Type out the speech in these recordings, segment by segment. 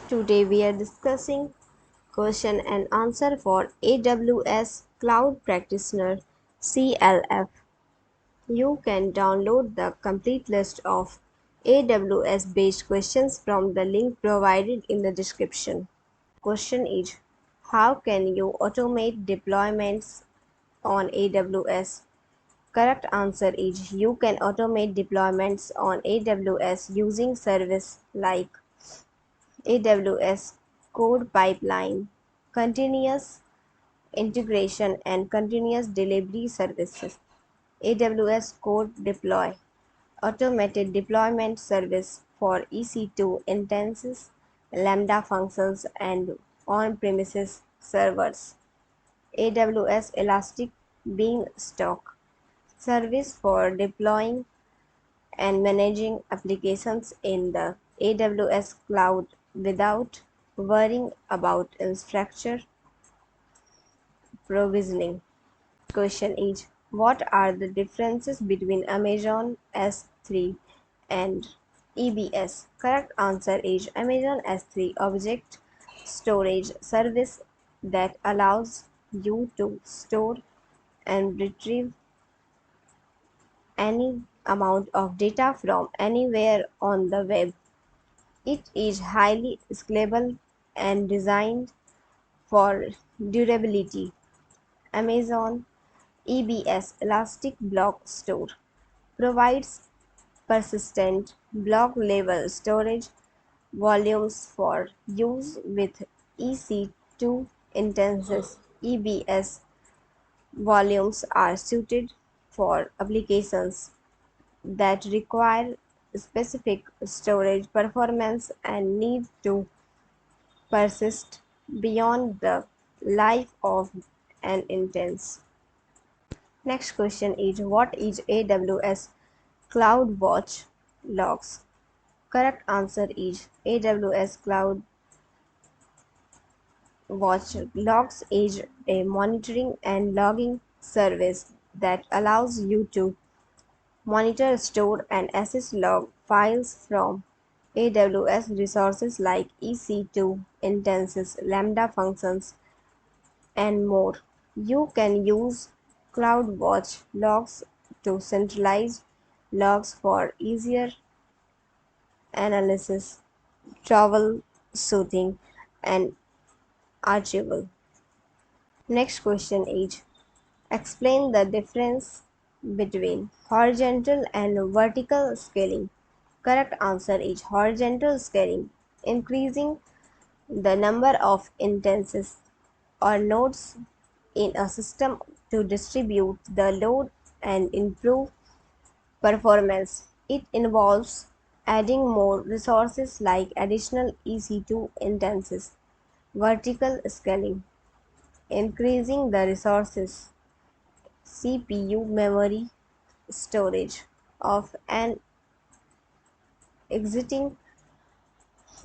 Today we are discussing question and answer for AWS Cloud Practitioner CLF. You can download the complete list of AWS based questions from the link provided in the description. Question is, how can you automate deployments on AWS? Correct answer is, you can automate deployments on AWS using service like AWS Code Pipeline, Continuous Integration and Continuous Delivery Services. AWS Code Deploy, Automated Deployment Service for EC2 instances, Lambda functions, and on-premises servers. AWS Elastic Beanstalk, service for deploying and managing applications in the AWS cloud without worrying about infrastructure provisioning. Question is, what are the differences between Amazon S3 and EBS? Correct answer is, Amazon S3 object storage service that allows you to store and retrieve any amount of data from anywhere on the web. It is highly scalable and designed for durability. Amazon EBS Elastic Block Store provides persistent block level storage volumes for use with EC2 instances. EBS volumes are suited for applications that require specific storage performance and need to persist beyond the life of an instance. Next question is, what is AWS CloudWatch logs? Correct answer is, AWS CloudWatch logs is a monitoring and logging service that allows you to monitor, store, and access log files from AWS resources like EC2 instances, Lambda functions, and more. You can use CloudWatch logs to centralize logs for easier analysis, troubleshooting, and archival. Next question is, explain the difference between horizontal and vertical scaling. Correct answer is, horizontal scaling, increasing the number of instances or nodes in a system to distribute the load and improve performance. It involves adding more resources like additional EC2 instances. Vertical scaling, increasing the resources, CPU, memory, storage of an existing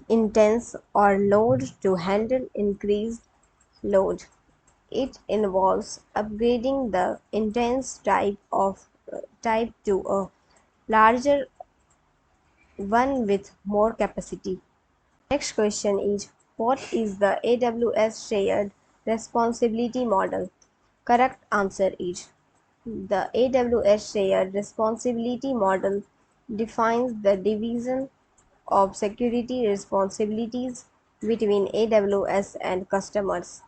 instance or node to handle increased load. It involves upgrading the instance type to a larger one with more capacity. Next question is, what is the AWS shared responsibility model? Correct answer is, the AWS shared responsibility model defines the division of security responsibilities between AWS and customers.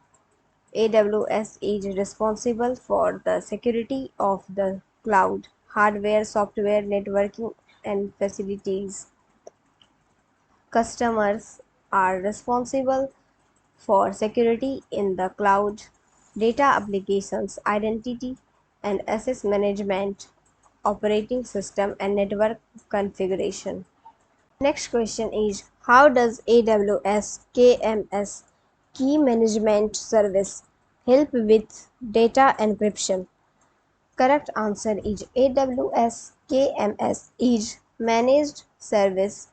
AWS is responsible for the security of the cloud, hardware, software, networking, and facilities. Customers are responsible for security in the cloud, data applications, identity and access management, operating system, and network configuration. Next question is, how does AWS KMS Key Management Service help with data encryption? Correct answer is, AWS KMS is managed service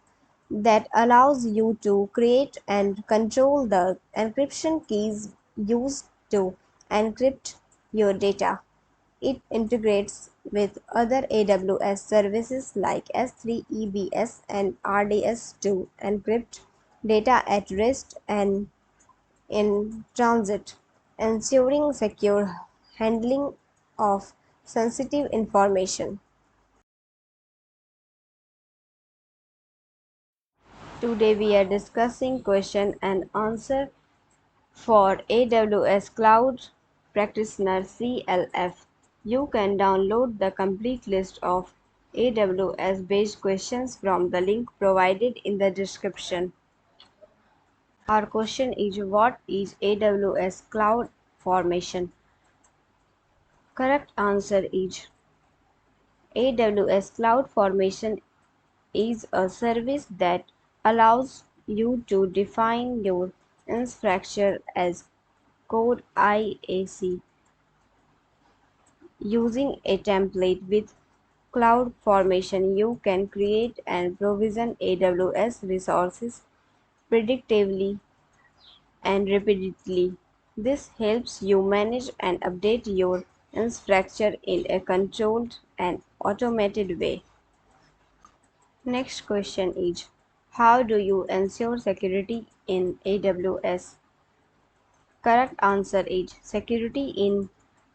that allows you to create and control the encryption keys used to encrypt your data. It integrates with other AWS services like S3, EBS, and RDS to encrypt data at rest and in transit, ensuring secure handling of sensitive information. Today we are discussing question and answer for AWS Cloud Practitioner CLF. You can download the complete list of AWS based questions from the link provided in the description. Our question is, what is AWS Cloud Formation? Correct answer is, AWS Cloud Formation is a service that allows you to define your infrastructure as code IAC using a template. With Cloud Formation, you can create and provision AWS resources predictably and repeatedly. This helps you manage and update your infrastructure in a controlled and automated way. Next question is, how do you ensure security in AWS? Correct answer is, security in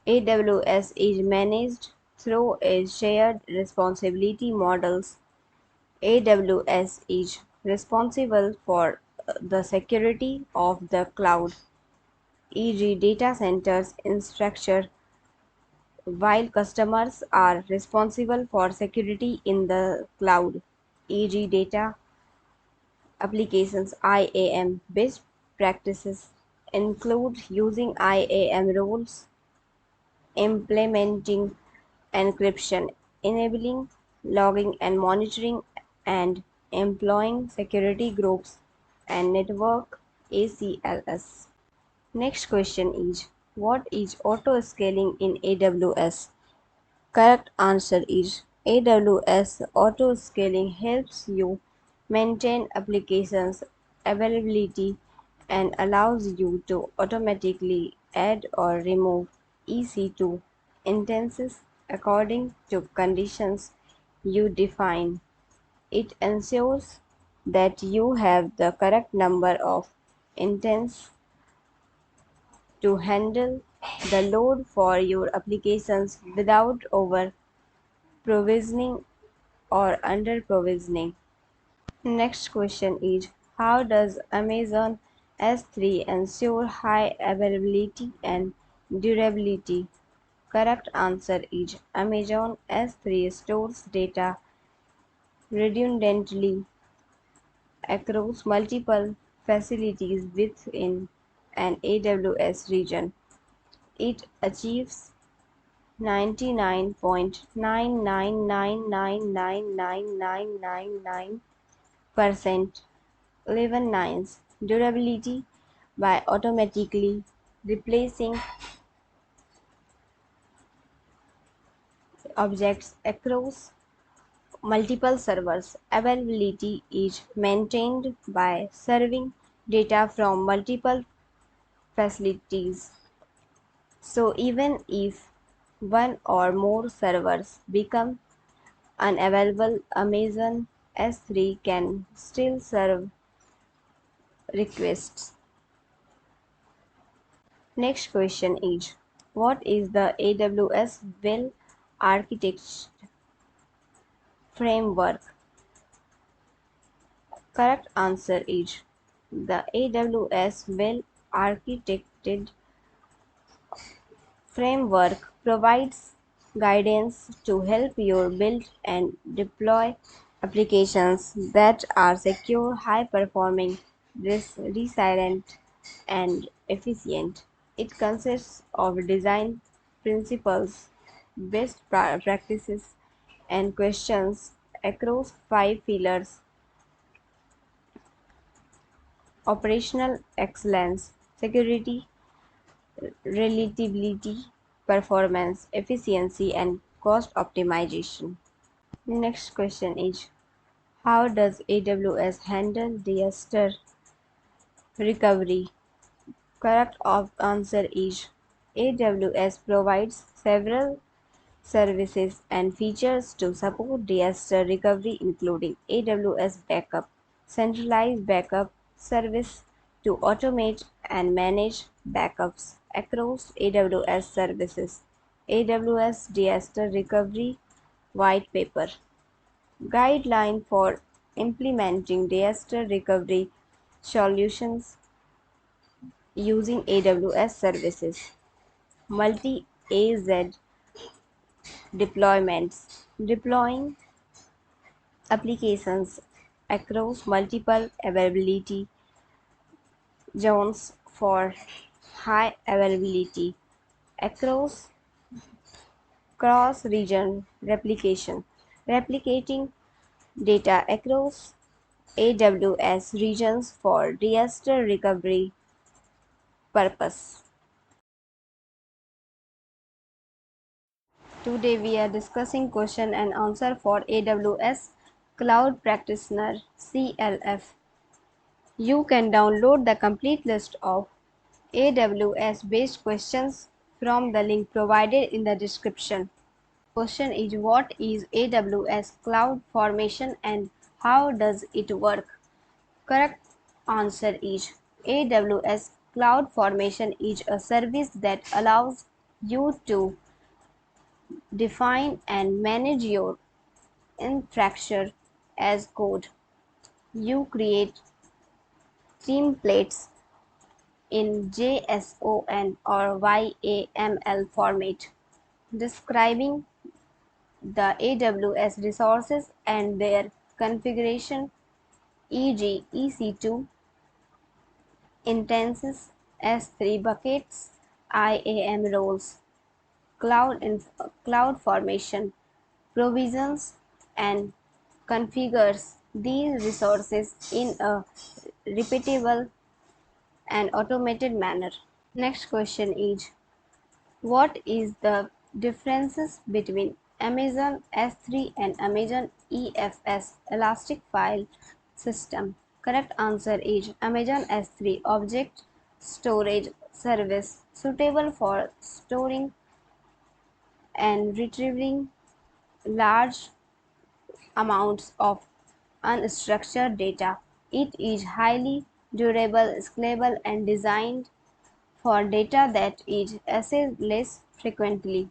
AWS is managed through a shared responsibility models. AWS is responsible for the security of the cloud, e.g. data centers infrastructure, while customers are responsible for security in the cloud, e.g. data applications. IAM best practices include using IAM rules, implementing encryption, enabling logging and monitoring, and employing security groups and network ACLS. Next question is, what is auto scaling in AWS? Correct answer is, AWS auto scaling helps you maintain applications availability and allows you to automatically add or remove EC2 instances according to conditions you define. It ensures that you have the correct number of instances to handle the load for your applications without over provisioning or under provisioning. Next question is, how does Amazon S3 ensure high availability and durability? Correct answer is, Amazon S3 stores data redundantly across multiple facilities within an AWS region. It achieves 99.999999999% 11 nines durability by automatically replacing objects across multiple servers. Availability is maintained by serving data from multiple facilities. So even if one or more servers become unavailable, Amazon S3 can still serve requests. Next question is, what is the AWS Well Architect Framework? Correct answer is, the AWS Well Architected Framework provides guidance to help you build and deploy applications that are secure, high performing, resilient, and efficient. It consists of design principles, best practices, and questions across 5 pillars: operational excellence, security, reliability, performance, efficiency, and cost optimization. Next question is, how does AWS handle disaster recovery? Correct answer is, AWS provides several services and features to support disaster recovery, including AWS Backup, centralized backup service to automate and manage backups across AWS services. AWS Disaster Recovery White Paper Guideline for implementing disaster recovery solutions using AWS services. Multi-AZ deployments. Deploying applications across multiple availability zones for high availability across cross-region replication. Replicating data across AWS regions for disaster recovery purpose. Today we are discussing question and answer for AWS Cloud Practitioner CLF. You can download the complete list of AWS based questions from the link provided in the description. Question is, what is AWS Cloud Formation and how does it work? Correct answer is, AWS Cloud Formation is a service that allows you to define and manage your infrastructure as code. You create templates in JSON or YAML format describing the AWS resources and their configuration, e.g., EC2 instances, S3 buckets, IAM roles, cloud formation, provisions, and configures these resources in a repeatable and automated manner. Next question is, what is the differences between Amazon S3 and Amazon EFS Elastic File System? Correct answer is, Amazon S3 object storage service suitable for storing and retrieving large amounts of unstructured data. It is highly durable, scalable, and designed for data that is accessed less frequently.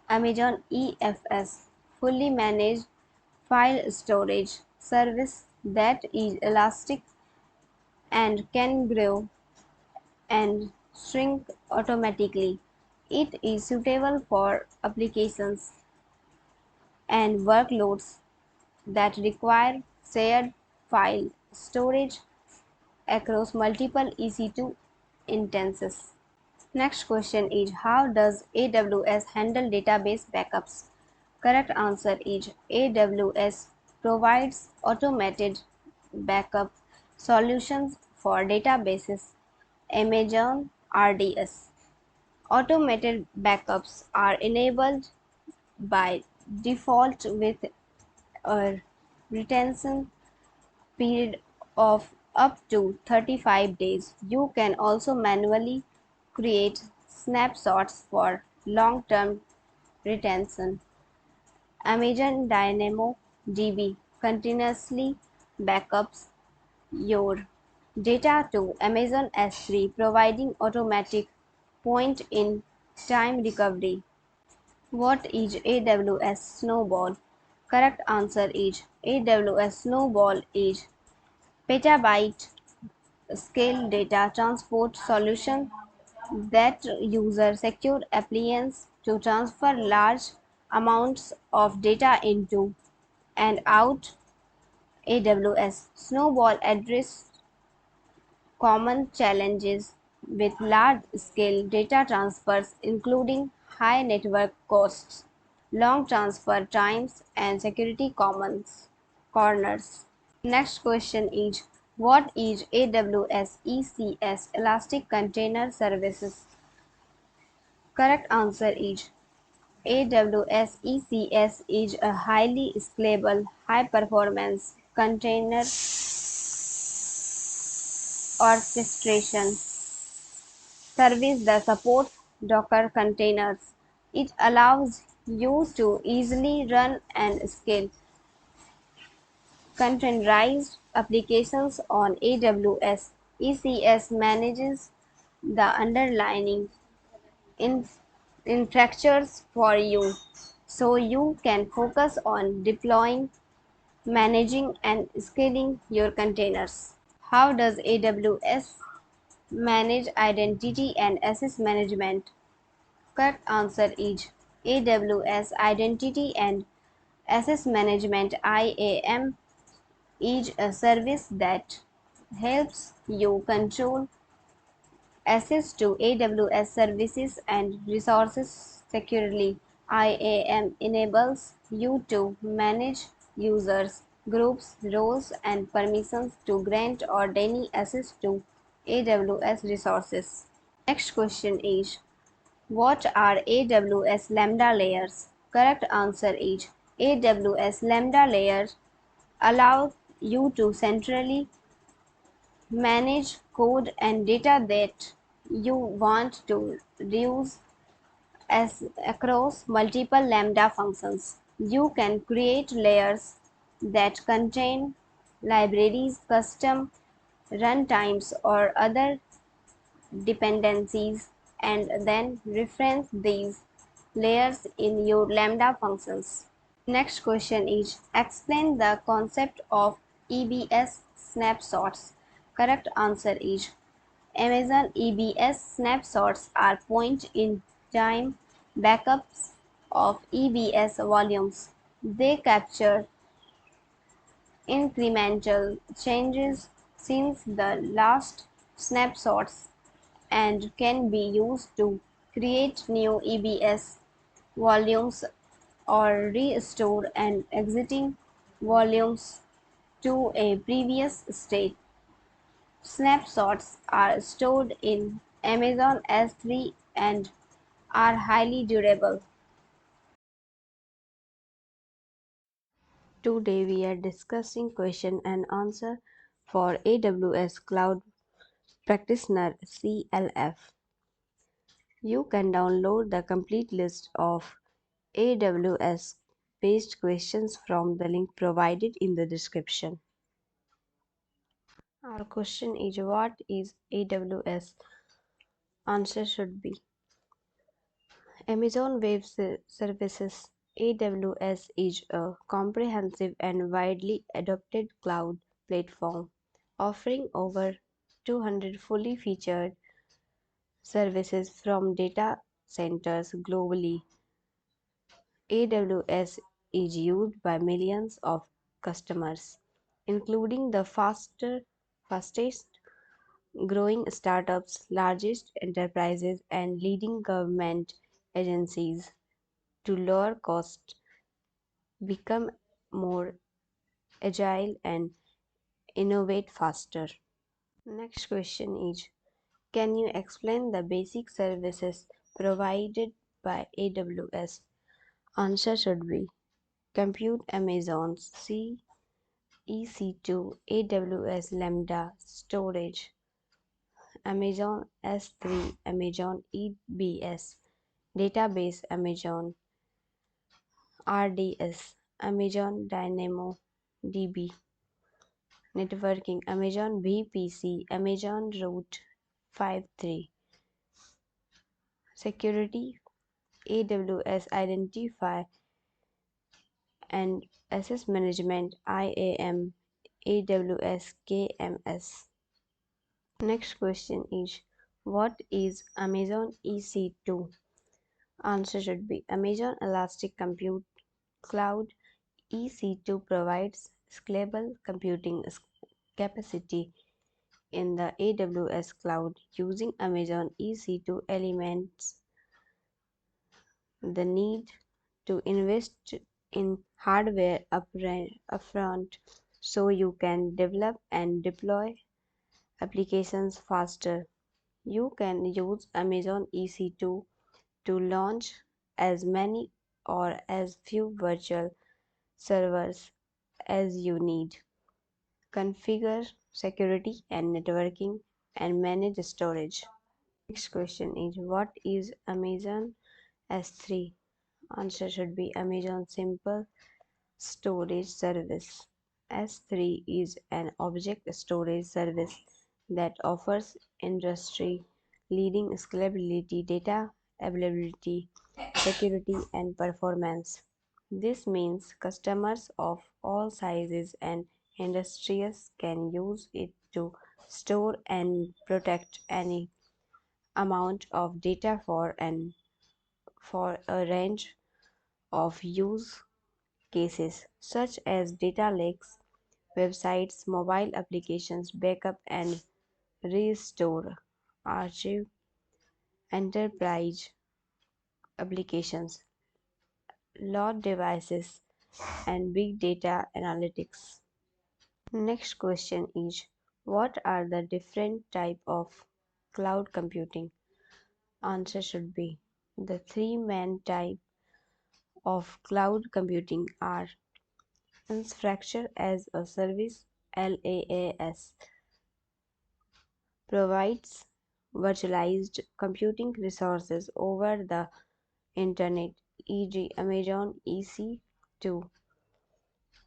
Amazon EFS fully managed file storage service that is elastic and can grow and shrink automatically. It is suitable for applications and workloads that require shared file storage across multiple EC2 instances. Next question is, how does AWS handle database backups? Correct answer is, AWS provides automated backup solutions for databases. Amazon RDS. Automated backups are enabled by default with a retention period of up to 35 days. You can also manually create snapshots for long-term retention. Amazon DynamoDB continuously backups your data to Amazon S3, providing automatic point-in-time recovery. What is AWS Snowball? Correct answer is, AWS Snowball is petabyte scale data transport solution that uses secure appliance to transfer large amounts of data into and out. AWS Snowball address common challenges with large-scale data transfers, including high network costs, long transfer times, and security corners. Next question is, what is AWS ECS Elastic Container Services? Correct answer is, AWS ECS is a highly scalable, high-performance container orchestration service that supports Docker containers. It allows you to easily run and scale Containerized applications on AWS. ECS manages the underlying in- infrastructures for you so you can focus on deploying, managing, and scaling your containers. How does AWS manage identity and access management? Correct answer is AWS Identity and Access Management IAM is a service that helps you control access to AWS services and resources securely. IAM enables you to manage users, groups, roles, and permissions to grant or deny access to AWS resources. Next question is, what are AWS Lambda layers? Correct answer is AWS Lambda layers allow you to centrally manage code and data that you want to use as across multiple Lambda functions. You can create layers that contain libraries, custom runtimes, or other dependencies and then reference these layers in your Lambda functions. Next question is, explain the concept of EBS snapshots. Correct answer is Amazon EBS snapshots are point in time backups of EBS volumes. They capture incremental changes since the last snapshots and can be used to create new EBS volumes or restore an existing volumes to a previous state. Snapshots are stored in Amazon S3 and are highly durable. Today we are discussing question and answer for AWS Cloud Practitioner CLF. You can download the complete list of AWS based questions from the link provided in the description. Our question is, what is AWS? Answer should be Amazon Web Services. AWS is a comprehensive and widely adopted cloud platform offering over 200 fully featured services from data centers globally. AWS is used by millions of customers, including the fastest growing startups, largest enterprises, and leading government agencies to lower costs, become more agile, and innovate faster. Next question is, can you explain the basic services provided by AWS? Answer should be Compute Amazon C EC2 AWS Lambda Storage Amazon S3 Amazon EBS Database Amazon RDS Amazon Dynamo DB Networking Amazon VPC Amazon Route 53 Security AWS Identify and Access Management IAM AWS KMS. Next question is, what is Amazon EC2? Answer should be Amazon Elastic Compute Cloud. EC2 provides scalable computing capacity in the AWS cloud. Using Amazon EC2 eliminates the need to invest in hardware upfront so you can develop and deploy applications faster. You can use Amazon EC2 to launch as many or as few virtual servers as you need, configure security and networking, and manage storage. Next question is, what is Amazon S3? Answer should be Amazon Simple Storage Service. S3 is an object storage service that offers industry-leading scalability, data availability, security, and performance. This means customers of all sizes and industries can use it to store and protect any amount of data for a range of use cases such as data lakes, websites, mobile applications, backup and restore, archive, enterprise applications, load devices, and big data analytics. Next question is, what are the different type of cloud computing? Answer should be, the three main type of cloud computing are infrastructure as a service, LaaS, provides virtualized computing resources over the internet, e.g. Amazon EC2,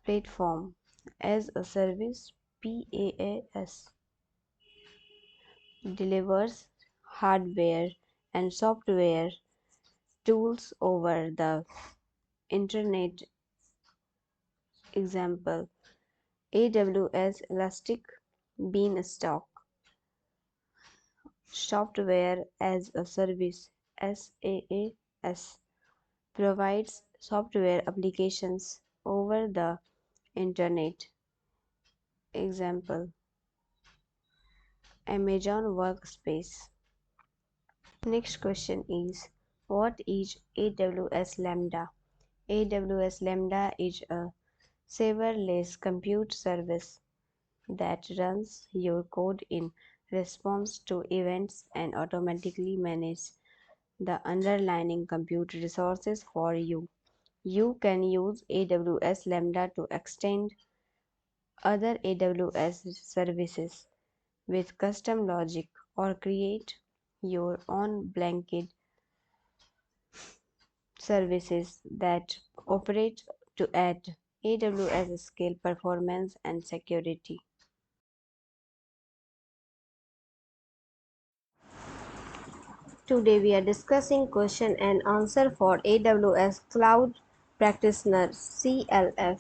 platform as a service, PaaS, delivers hardware and software tools over the internet. Example, AWS Elastic Beanstalk, software as a service, SaaS, provides software applications over the internet. Example, Amazon Workspace. Next question is, what is AWS Lambda? AWS Lambda is a serverless compute service that runs your code in response to events and automatically manages the underlying compute resources for you. You can use AWS Lambda to extend other AWS services with custom logic or create your own blanket services that operate to add AWS scale, performance, and security. Today we are discussing question and answer for AWS Cloud Practitioner CLF.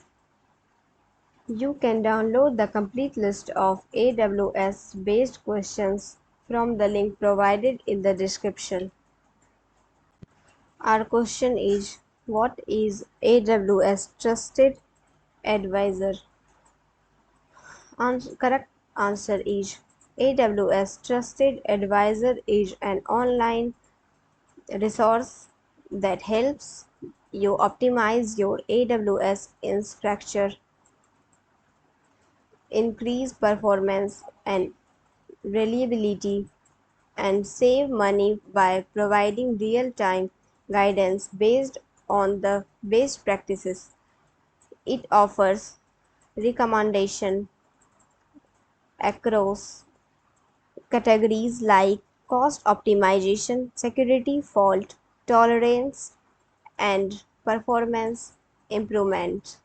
You can download the complete list of AWS based questions from the link provided in the description. Our question is, what is AWS Trusted Advisor? Correct answer is, AWS Trusted Advisor is an online resource that helps you optimize your AWS infrastructure, increase performance and reliability, and save money by providing real-time guidance based on the best practices. It offers recommendation across categories like cost optimization, security, fault tolerance, and performance improvement.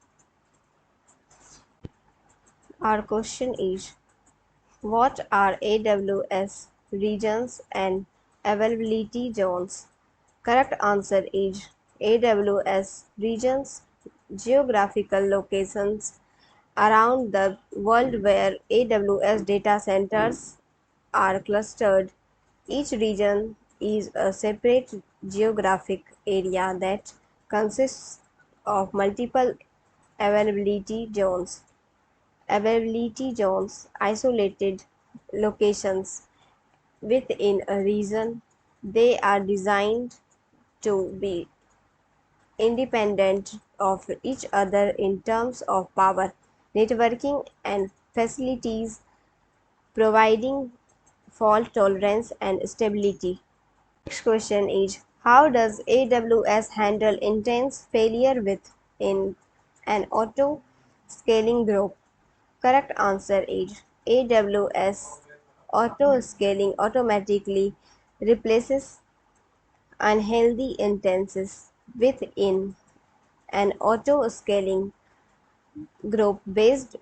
Our question is, what are AWS regions and availability zones? Correct answer is, AWS regions, geographical locations around the world where AWS data centers are clustered. Each region is a separate geographic area that consists of multiple availability zones. Availability zones, isolated locations within a region. They are designed to be independent of each other in terms of power, networking, and facilities, providing fault tolerance and stability. Next question is, how does AWS handle intense failure within an auto scaling group? Correct answer is, AWS auto scaling automatically replaces unhealthy instances within an auto scaling group based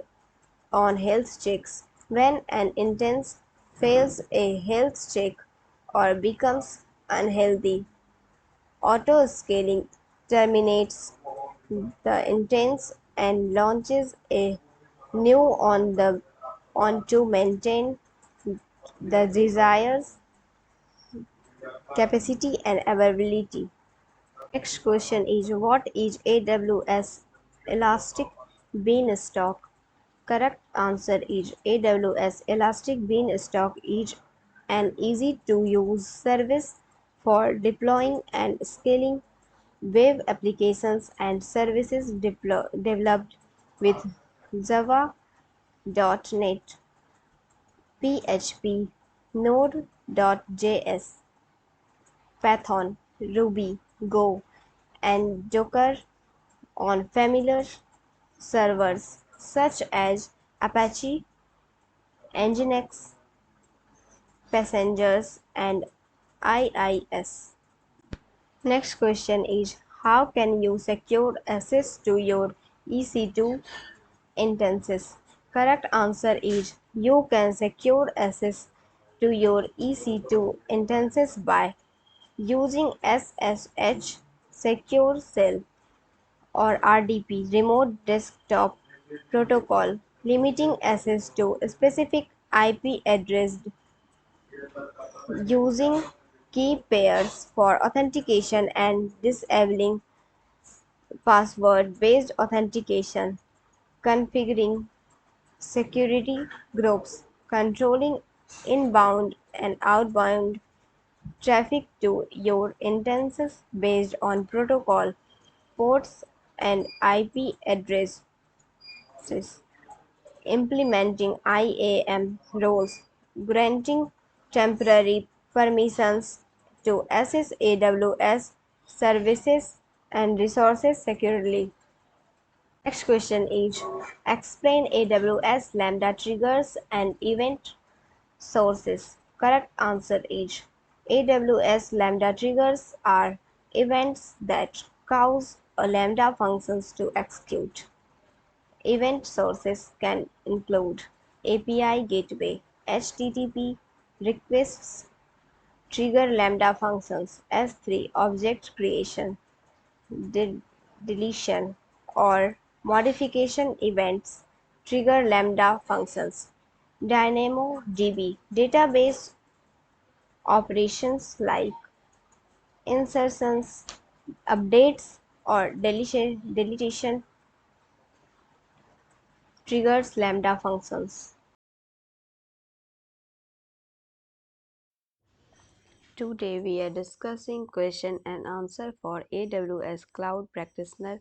on health checks. When an instance fails a health check or becomes unhealthy, auto-scaling terminates the instance and launches a new on to maintain the desired capacity and availability. Next question is, what is AWS Elastic Beanstalk? Correct answer is AWS Elastic Beanstalk is an easy to use service for deploying and scaling web applications and services developed with Java, .NET, PHP, Node.js, Python, Ruby, Go, and Docker on familiar servers such as Apache, Nginx, Passengers, and IIS. Next question is, how can you secure access to your EC2 instances? Correct answer is, you can secure access to your EC2 instances by using SSH Secure Shell or RDP Remote Desktop Protocol, limiting access to specific IP address using key pairs for authentication and disabling password-based authentication, configuring security groups, controlling inbound and outbound traffic to your instances based on protocol, ports, and IP addresses, implementing IAM roles, granting temporary permissions to access AWS services and resources securely. Next question is, explain AWS Lambda triggers and event sources. Correct answer is, AWS Lambda triggers are events that cause a Lambda functions to execute. Event sources can include API gateway, HTTP requests, trigger Lambda functions, S3 object creation, deletion, or modification events, trigger Lambda functions. DynamoDB database operations like insertions, updates, or deletion triggers Lambda functions. Today we are discussing question and answer for AWS Cloud Practitioner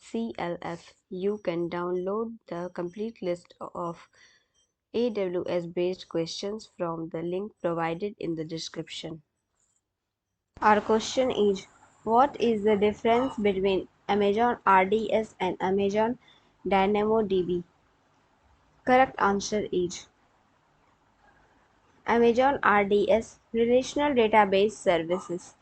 CLF. You can download the complete list of AWS based questions from the link provided in the description. Our question is, what is the difference between Amazon RDS and Amazon DynamoDB? Correct answer is, Amazon RDS Relational Database Services,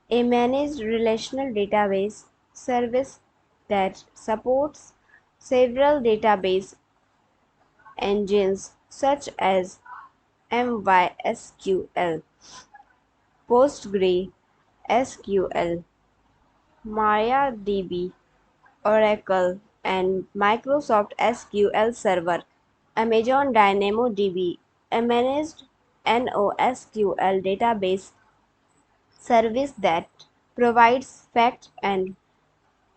a managed relational database service that supports several database engines such as MySQL, PostgreSQL, MariaDB, Oracle, and Microsoft SQL Server. Amazon DynamoDB, a managed NoSQL database service that provides fast and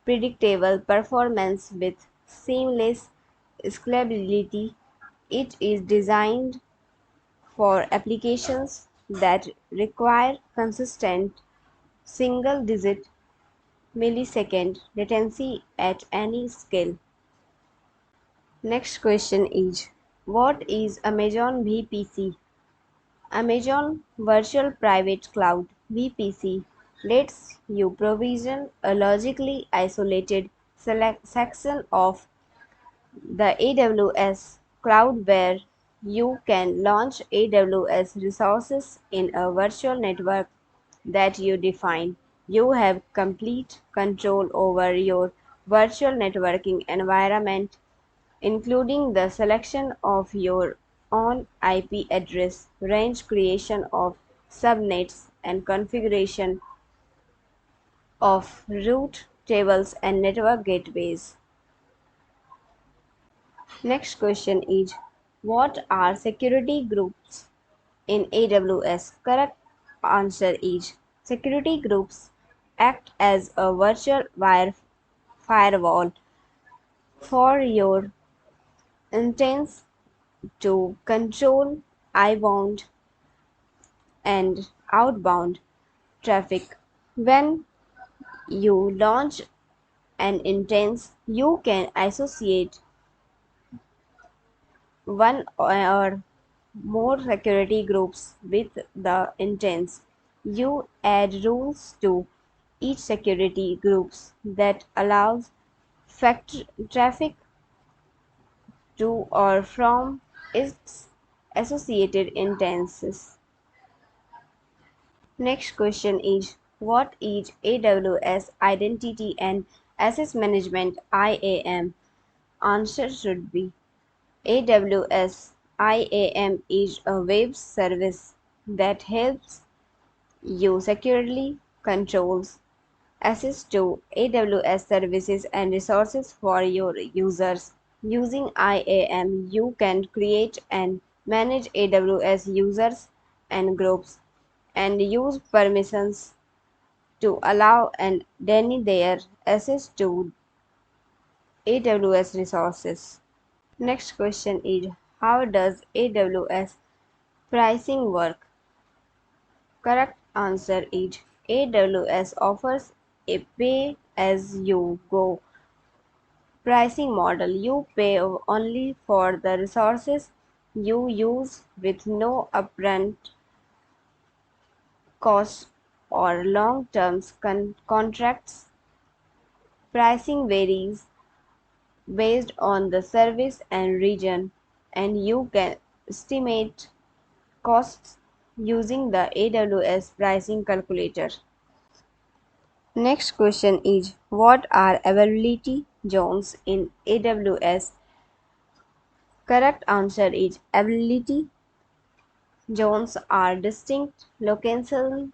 predictable performance with seamless scalability. It is designed for applications that require consistent single-digit millisecond latency at any scale. Next question is, what is Amazon VPC? Amazon Virtual Private Cloud (VPC) lets you provision a logically isolated section of the AWS cloud where you can launch AWS resources in a virtual network that you define. You have complete control over your virtual networking environment, including the selection of your own IP address, range, creation of subnets, and configuration of route tables and network gateways. Next question is, what are security groups in AWS? Correct answer is, security groups act as a virtual firewall for your intents to control inbound and outbound traffic. When you launch an instance, you can associate one or more security groups with the instance. You add rules to each security groups that allows traffic to or from its associated instances. Next question is, what is AWS Identity and Access Management IAM? Answer should be, AWS IAM is a web service that helps you securely controls access to AWS services and resources for your users. Using IAM, you can create and manage AWS users and groups and use permissions to allow and deny their access to AWS resources. Next question is, how does AWS pricing work? Correct answer is, AWS offers a pay as you go pricing model. You pay only for the resources you use with no upfront costs or long-term contracts. Pricing varies based on the service and region, and you can estimate costs using the AWS pricing calculator. Next question is, what are availability zones in AWS? Correct answer is, availability zones are distinct locations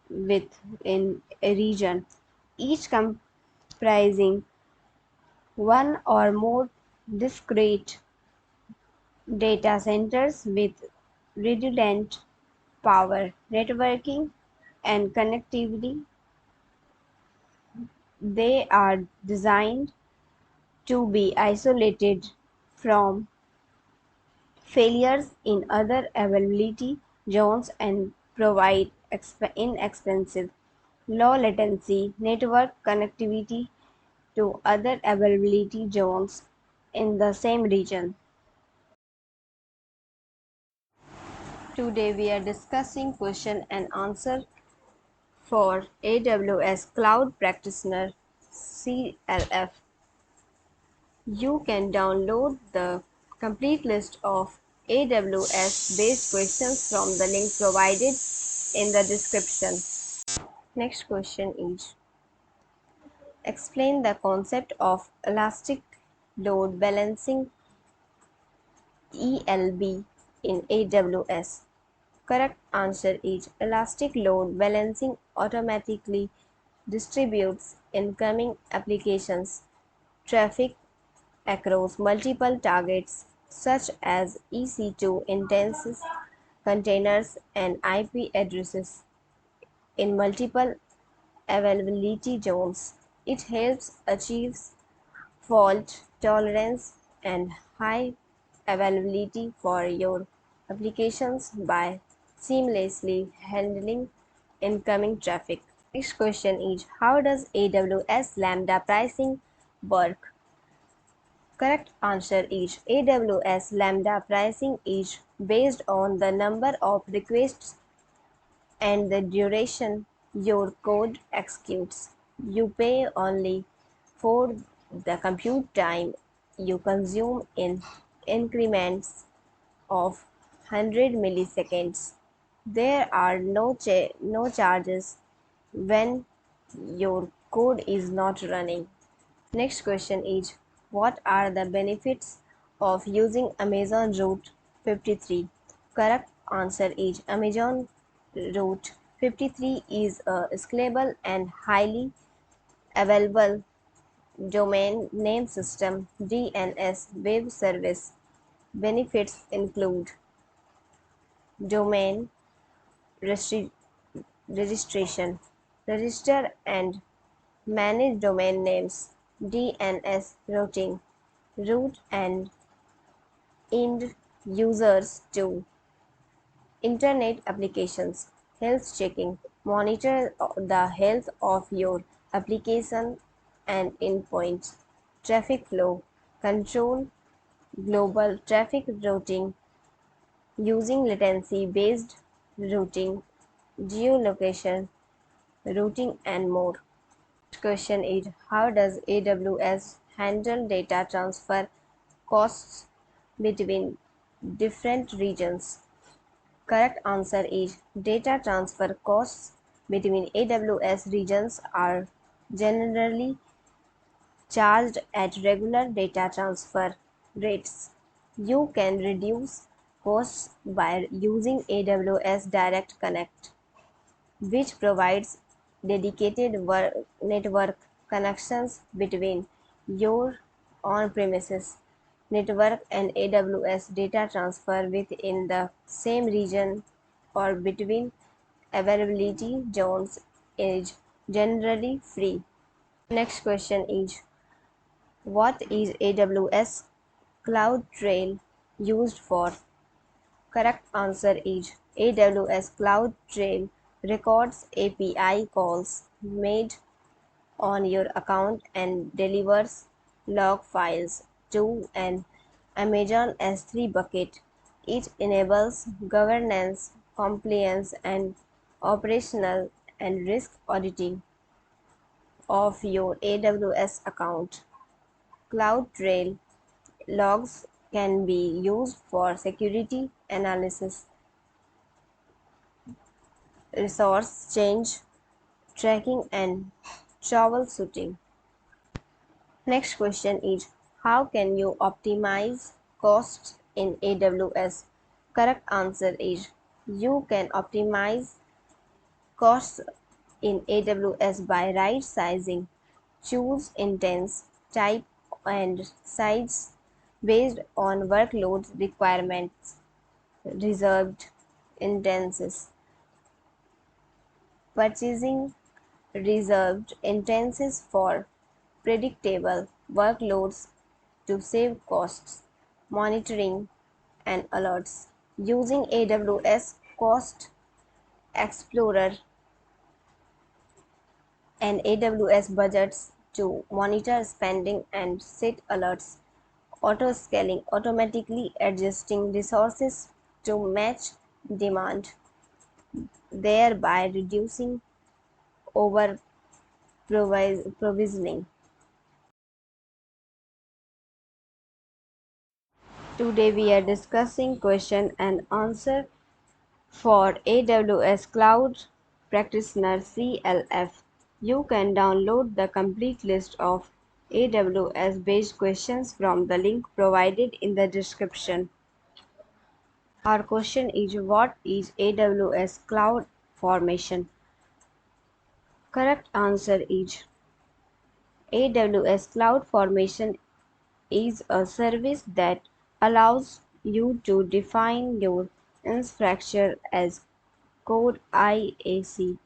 within a region, each comprising one or more discrete data centers with redundant power, networking, and connectivity. They are designed to be isolated from failures in other availability zones and provide inexpensive, low latency network connectivity to other availability zones in the same region. Today we are discussing question and answer for AWS Cloud Practitioner CLF. You can download the complete list of AWS based questions from the link provided in the description. Next question is, explain the concept of elastic load balancing ELB in AWS. Correct answer is, elastic load balancing automatically distributes incoming applications traffic across multiple targets such as EC2 instances, containers, and IP addresses in multiple availability zones. It helps achieve fault tolerance and high availability for your applications by seamlessly handling incoming traffic. Next question is, how does AWS Lambda pricing work? Correct answer is, AWS Lambda pricing is based on the number of requests and the duration your code executes. You pay only for the compute time you consume in increments of 100 milliseconds. There are no charges when your code is not running. Next question is, what are the benefits of using Amazon Route 53? Correct answer is, Amazon Route 53 is a scalable and highly available domain name system (DNS) web service. Benefits include domain registration, register and manage domain names, DNS routing, route and end users to internet applications, health checking, monitor the health of your application and endpoints, traffic flow, control global traffic routing using latency based routing, geolocation routing and more. Question is, how does AWS handle data transfer costs between different regions? Correct answer is, data transfer costs between AWS regions are generally charged at regular data transfer rates. You can reduce costs by using AWS Direct Connect, which provides dedicated network connections between your on-premises network and AWS data transfer within the same region or between availability zones is generally free. Next question is, what is AWS CloudTrail used for? Correct answer is, AWS CloudTrail records API calls made on your account and delivers log files to an Amazon S3 bucket. It enables governance, compliance, and operational and risk auditing of your AWS account. CloudTrail logs can be used for security analysis, resource change tracking, and troubleshooting. Next question is, how can you optimize costs in AWS? Correct answer is, you can optimize costs in AWS by right sizing. Choose instance type and size based on workload requirements. Reserved instances. Purchasing reserved instances for predictable workloads to save costs. Monitoring and alerts. Using AWS Cost Explorer and AWS budgets to monitor spending and set alerts. Auto scaling, automatically adjusting resources to match demand, thereby reducing over provisioning. Today we are discussing question and answer for AWS Cloud Practitioner CLF. You can download the complete list of AWS based questions from the link provided in the description. Our question is, what is AWS Cloud Formation? Correct answer is, AWS Cloud Formation is a service that allows you to define your infrastructure as code IAC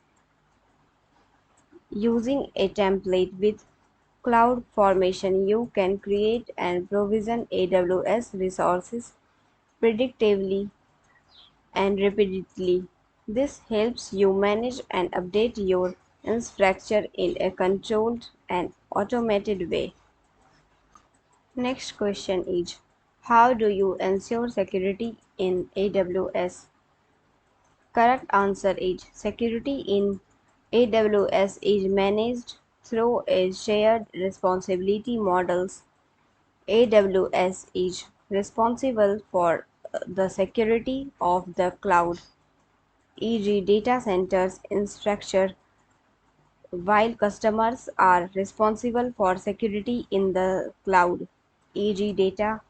using a template. With CloudFormation, you can create and provision AWS resources predictably and repeatedly. This helps you manage and update your infrastructure in a controlled and automated way. Next question is, how do you ensure security in AWS? Correct answer is, security in AWS is managed through a shared responsibility models. AWS is responsible for the security of the cloud, e.g. data centers, infrastructure, while customers are responsible for security in the cloud, e.g., data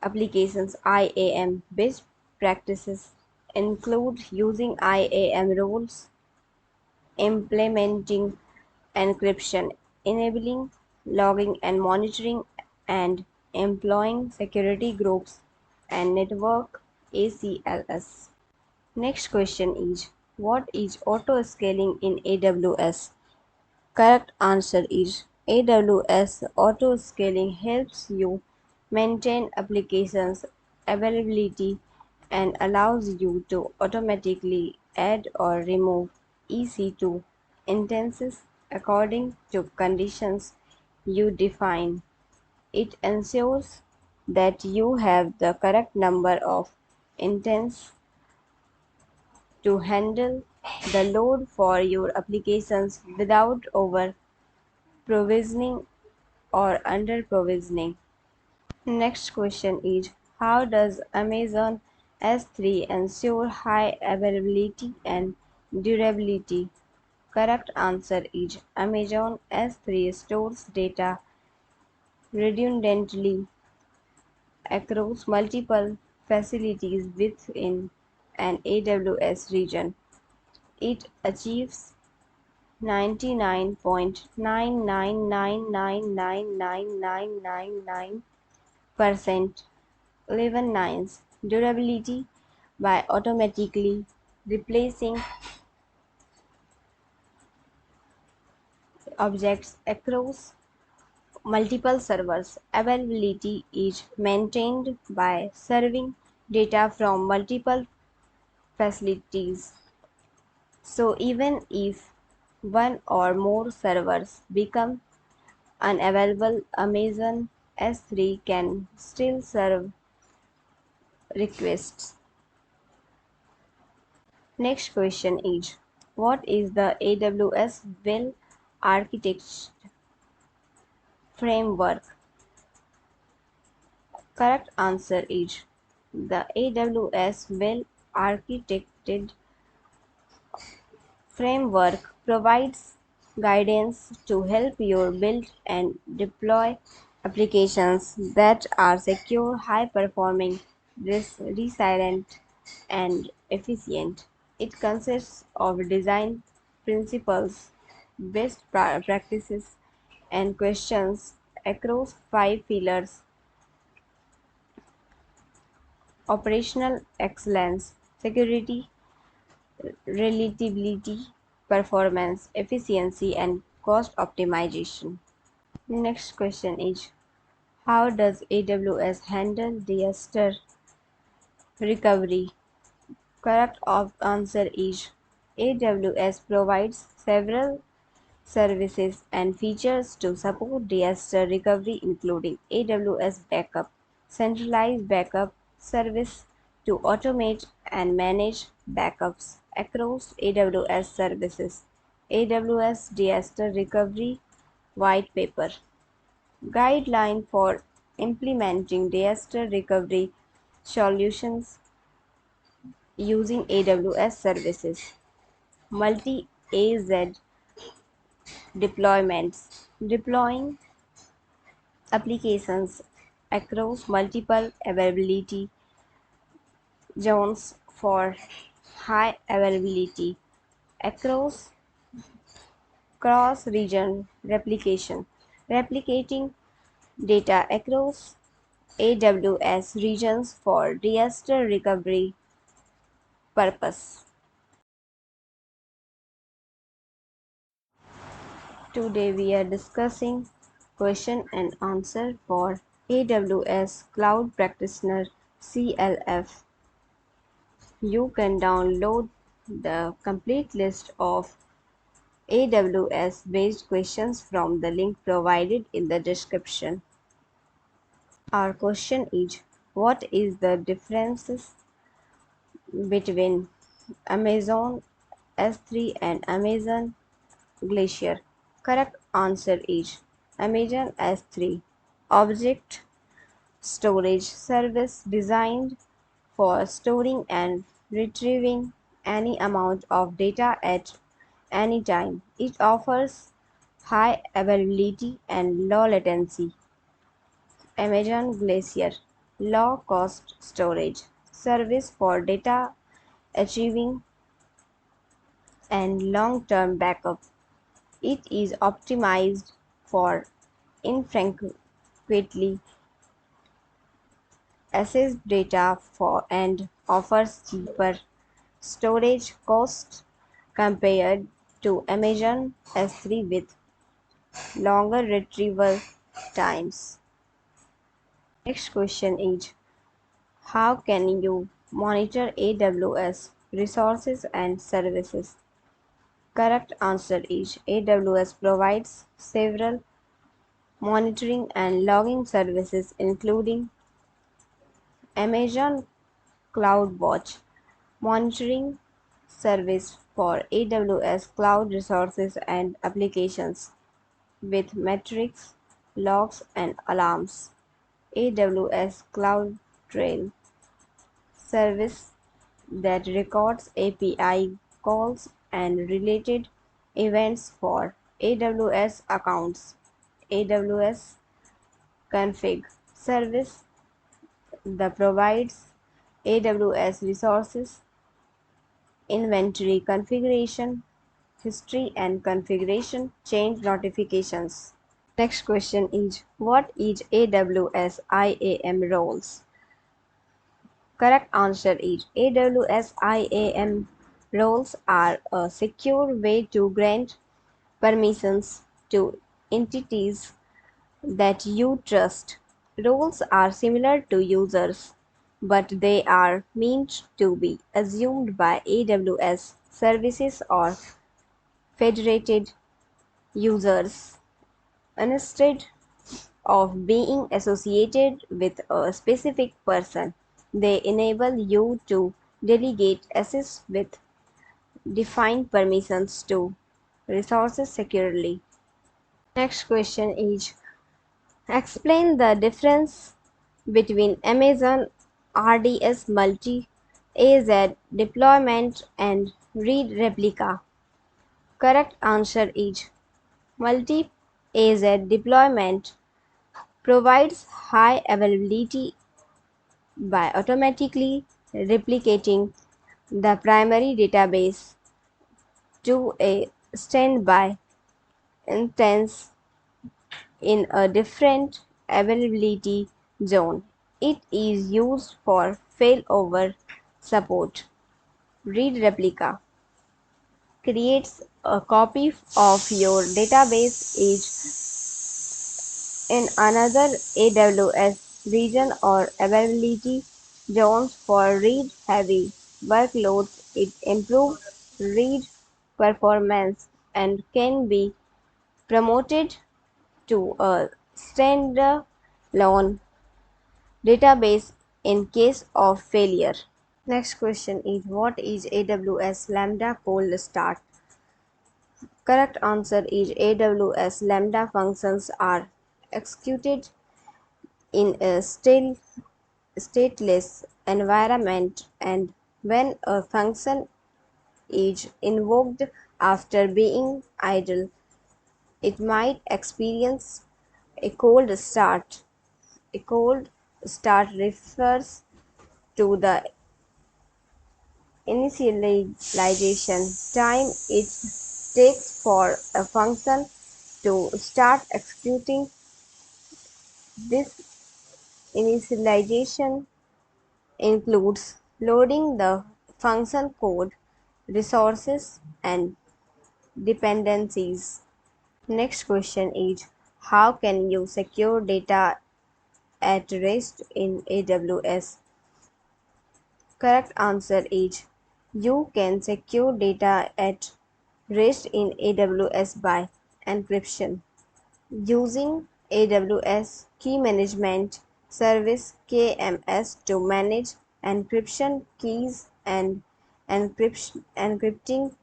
applications. IAM best practices include using IAM rules, implementing encryption, enabling logging and monitoring, and employing security groups and network ACLS. Next question is, what is auto scaling in AWS? Correct answer is AWS auto scaling helps you maintain applications availability and allows you to automatically add or remove EC2 instances according to conditions you define. It ensures that you have the correct number of instances to handle the load for your applications without over provisioning or under provisioning. Next question is, how does Amazon S3 ensure high availability and durability? Correct answer is Amazon S3 stores data redundantly across multiple facilities within an AWS region. It achieves 99.999999999% 11 nines durability by automatically replacing objects across multiple servers. Availability is maintained by serving data from multiple facilities. So even if one or more servers become unavailable, Amazon S3 can still serve requests. Next question is, what is the AWS Well Architect Framework? Correct answer is the AWS Well Architected Framework provides guidance to help you build and deploy applications that are secure, high performing, resilient, and efficient. It consists of design principles, best practices, and questions across five pillars: operational excellence, security, reliability, performance, efficiency, and cost optimization. Next question is, how does AWS handle disaster recovery? Correct answer is AWS provides several services and features to support disaster recovery, including AWS Backup, centralized backup service to automate and manage backups across AWS services, AWS Disaster Recovery White Paper, guideline for implementing disaster recovery solutions using AWS services, multi-AZ deployments, deploying applications across multiple availability zones for high availability, across cross region replication, replicating data across AWS regions for disaster recovery purpose. Today we are discussing question and answer for AWS Cloud Practitioner CLF. You can download the complete list of AWS based questions from the link provided in the description. Our question is, what is the differences between Amazon S3 and Amazon Glacier? Correct answer is Amazon S3 object storage service designed for storing and retrieving any amount of data at anytime. It offers high availability and low latency. Amazon Glacier, low cost storage service for data achieving and long term backup. It is optimized for infrequently accessed data for and offers cheaper storage costs compared to Amazon S3 with longer retrieval times. Next question is, how can you monitor AWS resources and services? Correct answer is AWS provides several monitoring and logging services including Amazon CloudWatch monitoring service for AWS cloud resources and applications with metrics, logs and alarms. AWS CloudTrail service that records API calls and related events for AWS accounts. AWS Config service that provides AWS resources, inventory configuration, history and configuration change notifications. Next question is, what is AWS IAM roles? Correct answer is AWS IAM roles are a secure way to grant permissions to entities that you trust. Roles are similar to users, but they are meant to be assumed by AWS services or federated users instead of being associated with a specific person. They enable you to delegate access with defined permissions to resources securely. Next question is, explain the difference between Amazon RDS multi AZ deployment and read replica. Correct answer is multi AZ deployment provides high availability by automatically replicating the primary database to a standby instance in a different availability zone. It is used for failover support. Read replica creates a copy of your database in another AWS region or availability zones for read-heavy workloads. It improves read performance and can be promoted to a standalone database in case of failure. Next question is, what is AWS Lambda cold start? Correct answer is AWS Lambda functions are executed in a stateless environment, and when a function is invoked after being idle, it might experience a cold start. A cold start refers to the initialization time it takes for a function to start executing. This initialization includes loading the function code, resources, and dependencies. Next question is, how can you secure data at rest in AWS? Correct answer is, you can secure data at rest in AWS by encryption. Using AWS Key Management Service (KMS) to manage encryption keys and encrypting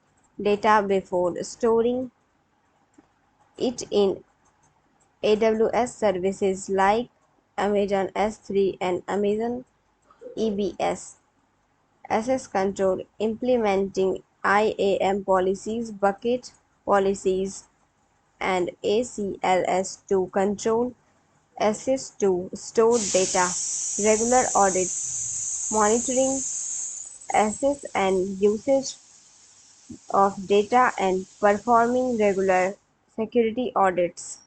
data before storing it in AWS services like Amazon S3 and Amazon EBS. Access control implementing IAM policies, bucket policies, and ACLS to control access to stored data, regular audits, monitoring access and usage of data, and performing regular security audits.